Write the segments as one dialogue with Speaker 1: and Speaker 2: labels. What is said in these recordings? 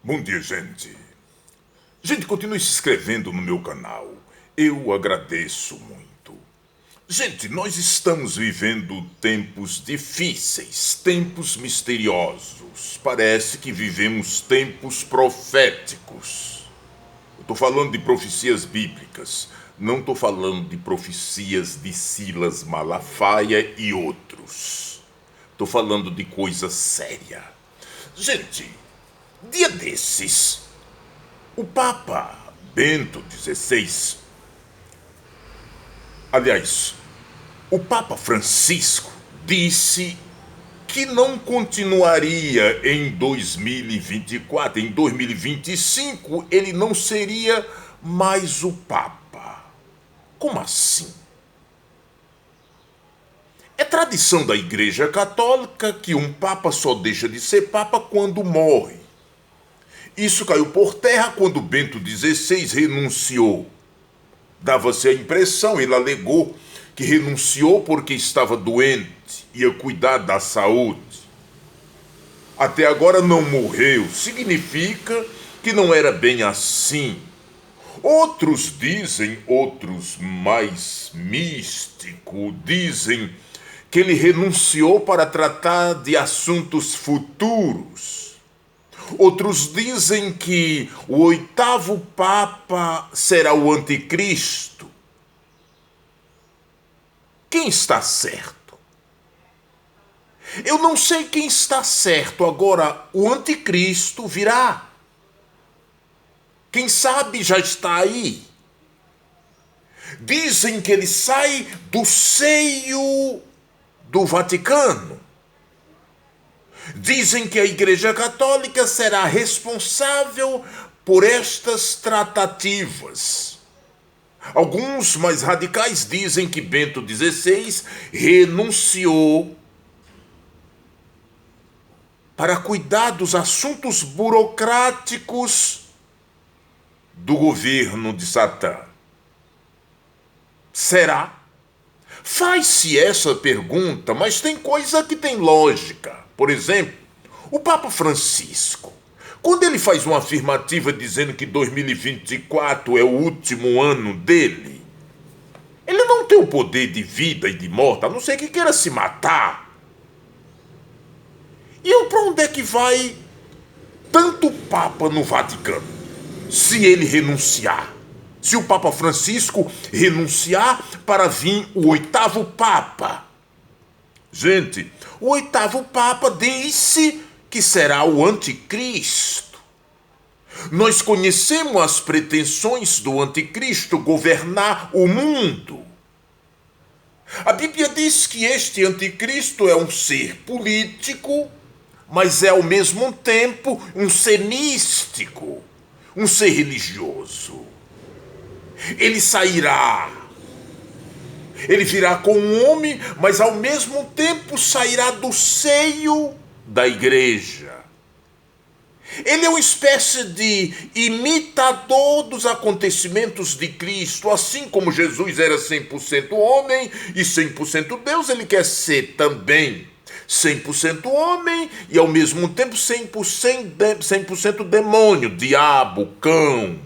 Speaker 1: Bom dia, gente. Gente, continue se inscrevendo no meu canal. Eu agradeço muito. Gente, nós estamos vivendo tempos difíceis, tempos misteriosos. Parece que vivemos tempos proféticos. Eu estou falando de profecias bíblicas. Não estou falando de profecias de Silas Malafaia e outros. Estou falando de coisa séria. Gente, dia desses, o Papa Bento XVI, aliás, o Papa Francisco disse que não continuaria em 2024, em 2025 ele não seria mais o Papa. Como assim? É tradição da Igreja Católica que um Papa só deixa de ser Papa quando morre. Isso caiu por terra quando Bento XVI renunciou. Dava-se a impressão, ele alegou, que renunciou porque estava doente, ia cuidar da saúde. Até agora não morreu, significa que não era bem assim. Outros dizem, outros mais místicos, dizem que ele renunciou para tratar de assuntos futuros. Outros dizem que o oitavo Papa será o anticristo. Quem está certo? Eu não sei quem está certo. Agora, o anticristo virá. Quem sabe já está aí. Dizem que ele sai do seio do Vaticano. Dizem que a Igreja Católica será responsável por estas tratativas. Alguns mais radicais dizem que Bento XVI renunciou para cuidar dos assuntos burocráticos do governo de Satã. Será? Faz-se essa pergunta, mas tem coisa que tem lógica. Por exemplo, o Papa Francisco, quando ele faz uma afirmativa dizendo que 2024 é o último ano dele, ele não tem o poder de vida e de morte, a não ser que queira se matar. E para onde é que vai tanto Papa no Vaticano, se ele renunciar? Se o Papa Francisco renunciar para vir o oitavo Papa. Gente, o oitavo Papa disse que será o anticristo. Nós conhecemos as pretensões do anticristo governar o mundo. A Bíblia diz que este anticristo é um ser político, mas é ao mesmo tempo um ser místico, um ser religioso. Ele sairá. Ele virá com um homem, mas ao mesmo tempo sairá do seio da igreja. Ele é uma espécie de imitador dos acontecimentos de Cristo. Assim como Jesus era 100% homem e 100% Deus, ele quer ser também 100% homem e ao mesmo tempo 100% demônio, diabo, cão.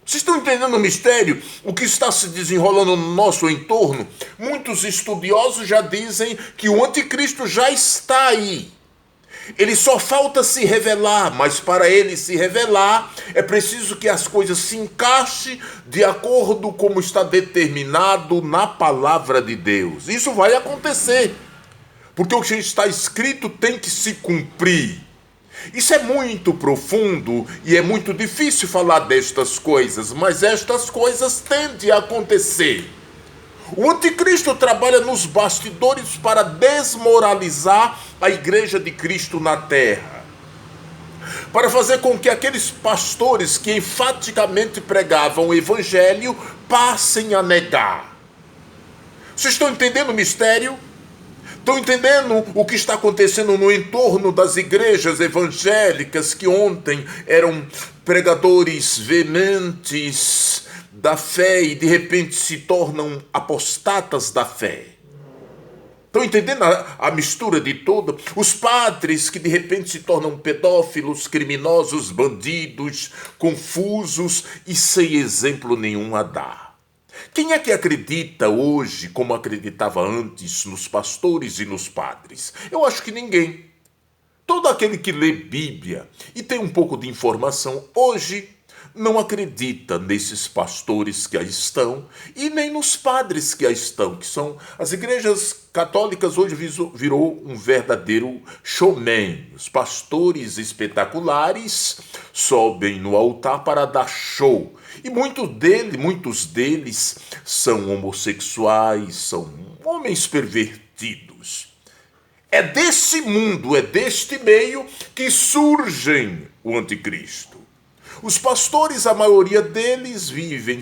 Speaker 1: Vocês estão entendendo o mistério? O que está se desenrolando no nosso entorno? Muitos estudiosos já dizem que o anticristo já está aí. Ele só falta se revelar, mas para ele se revelar é preciso que as coisas se encaixem de acordo com como está determinado na palavra de Deus. Isso vai acontecer, porque o que está escrito tem que se cumprir. Isso é muito profundo e é muito difícil falar destas coisas, mas estas coisas tendem a acontecer. O anticristo trabalha nos bastidores para desmoralizar a igreja de Cristo na terra, para fazer com que aqueles pastores que enfaticamente pregavam o evangelho passem a negar. Vocês estão entendendo o mistério? Estão entendendo o que está acontecendo no entorno das igrejas evangélicas que ontem eram pregadores veementes da fé e de repente se tornam apostatas da fé? Estão entendendo a mistura de toda? Os padres que de repente se tornam pedófilos, criminosos, bandidos, confusos e sem exemplo nenhum a dar. Quem é que acredita hoje, como acreditava antes, nos pastores e nos padres? Eu acho que ninguém. Todo aquele que lê Bíblia e tem um pouco de informação hoje não acredita nesses pastores que aí estão e nem nos padres que aí estão, que são as igrejas católicas hoje virou um verdadeiro showman. Os pastores espetaculares sobem no altar para dar show. E muitos deles são homossexuais, são homens pervertidos. É desse mundo, é deste meio que surgem o anticristo. Os pastores, a maioria deles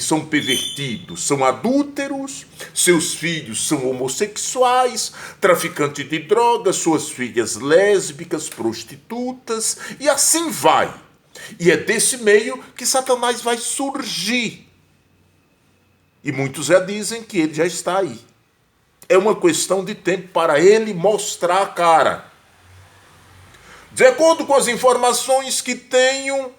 Speaker 1: são pervertidos, são adúlteros, seus filhos são homossexuais, traficantes de drogas, suas filhas lésbicas, prostitutas, e assim vai. E é desse meio que Satanás vai surgir. E muitos já dizem que ele já está aí. É uma questão de tempo para ele mostrar a cara. De acordo com as informações que tenho,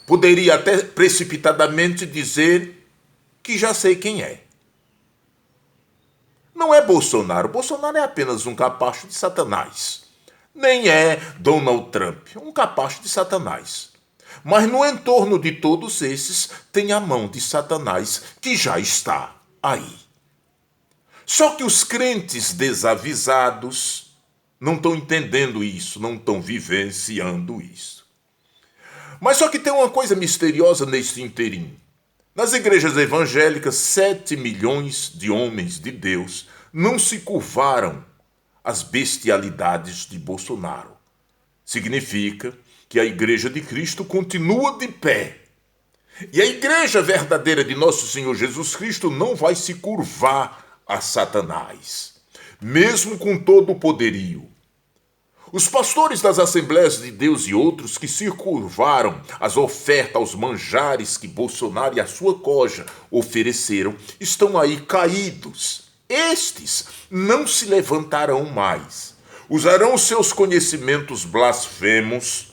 Speaker 1: poderia até precipitadamente dizer que já sei quem é. Não é Bolsonaro. Bolsonaro é apenas um capacho de Satanás. Nem é Donald Trump, um capacho de Satanás. Mas no entorno de todos esses tem a mão de Satanás que já está aí. Só que os crentes desavisados não estão entendendo isso, não estão vivenciando isso. Mas só que tem uma coisa misteriosa nesse inteirinho. Nas igrejas evangélicas, 7 milhões de homens de Deus não se curvaram às bestialidades de Bolsonaro. Significa que a igreja de Cristo continua de pé. E a igreja verdadeira de nosso Senhor Jesus Cristo não vai se curvar a Satanás, mesmo com todo o poderio. Os pastores das Assembleias de Deus e outros que se curvaram às ofertas, aos manjares que Bolsonaro e a sua coja ofereceram, estão aí caídos. Estes não se levantarão mais. Usarão os seus conhecimentos blasfemos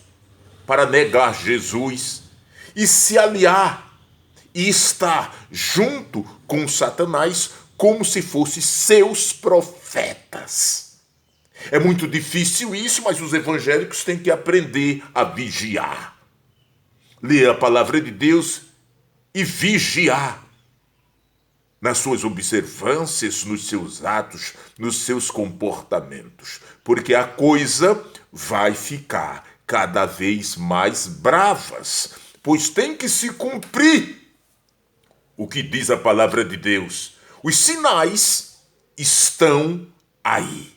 Speaker 1: para negar Jesus e se aliar e estar junto com Satanás como se fossem seus profetas. É muito difícil isso, mas os evangélicos têm que aprender a vigiar. Ler a palavra de Deus e vigiar nas suas observâncias, nos seus atos, nos seus comportamentos, porque a coisa vai ficar cada vez mais bravas, pois tem que se cumprir o que diz a palavra de Deus. Os sinais estão aí.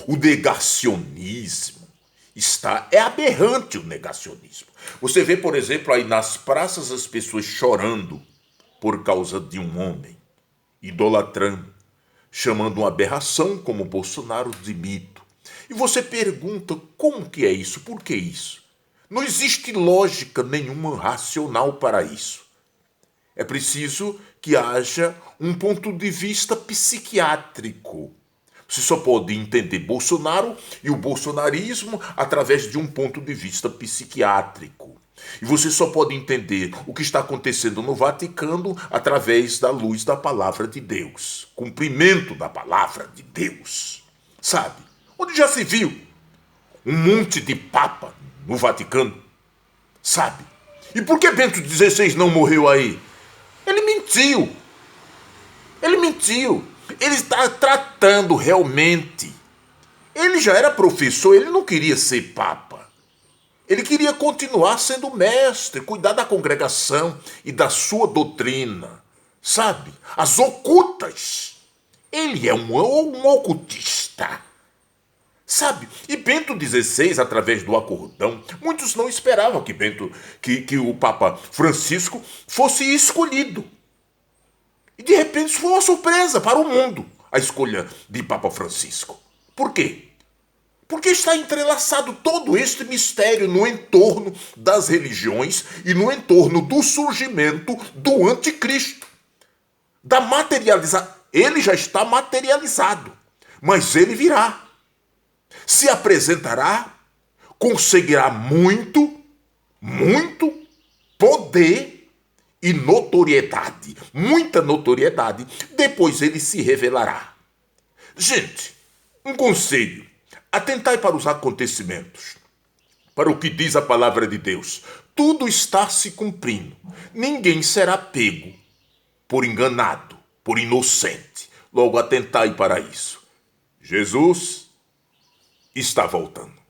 Speaker 1: O negacionismo é aberrante o negacionismo. Você vê, por exemplo, aí nas praças as pessoas chorando por causa de um homem, idolatrando, chamando uma aberração como Bolsonaro de mito. E você pergunta como que é isso? Por que isso? Não existe lógica nenhuma racional para isso. É preciso que haja um ponto de vista psiquiátrico. Você só pode entender Bolsonaro e o bolsonarismo através de um ponto de vista psiquiátrico. E você só pode entender o que está acontecendo no Vaticano através da luz da palavra de Deus. Cumprimento da palavra de Deus. Sabe? Onde já se viu um monte de papa no Vaticano? Sabe? E por que Bento XVI não morreu aí? Ele mentiu. Ele está tratando realmente. Ele já era professor, ele não queria ser papa. Ele queria continuar sendo mestre, cuidar da congregação e da sua doutrina. Sabe? As ocultas. Ele é um ocultista. Sabe? E Bento XVI, através do acordão, muitos não esperavam que o Papa Francisco fosse escolhido. E de repente isso foi uma surpresa para o mundo, a escolha de Papa Francisco. Por quê? Porque está entrelaçado todo este mistério no entorno das religiões e no entorno do surgimento do anticristo, da Ele já está materializado, mas ele virá. Se apresentará, conseguirá muito poder e notoriedade, muita notoriedade. Depois ele se revelará. Gente, um conselho: atentai para os acontecimentos, para o que diz a palavra de Deus. Tudo está se cumprindo. Ninguém será pego por enganado, por inocente. Logo, atentai para isso. Jesus está voltando.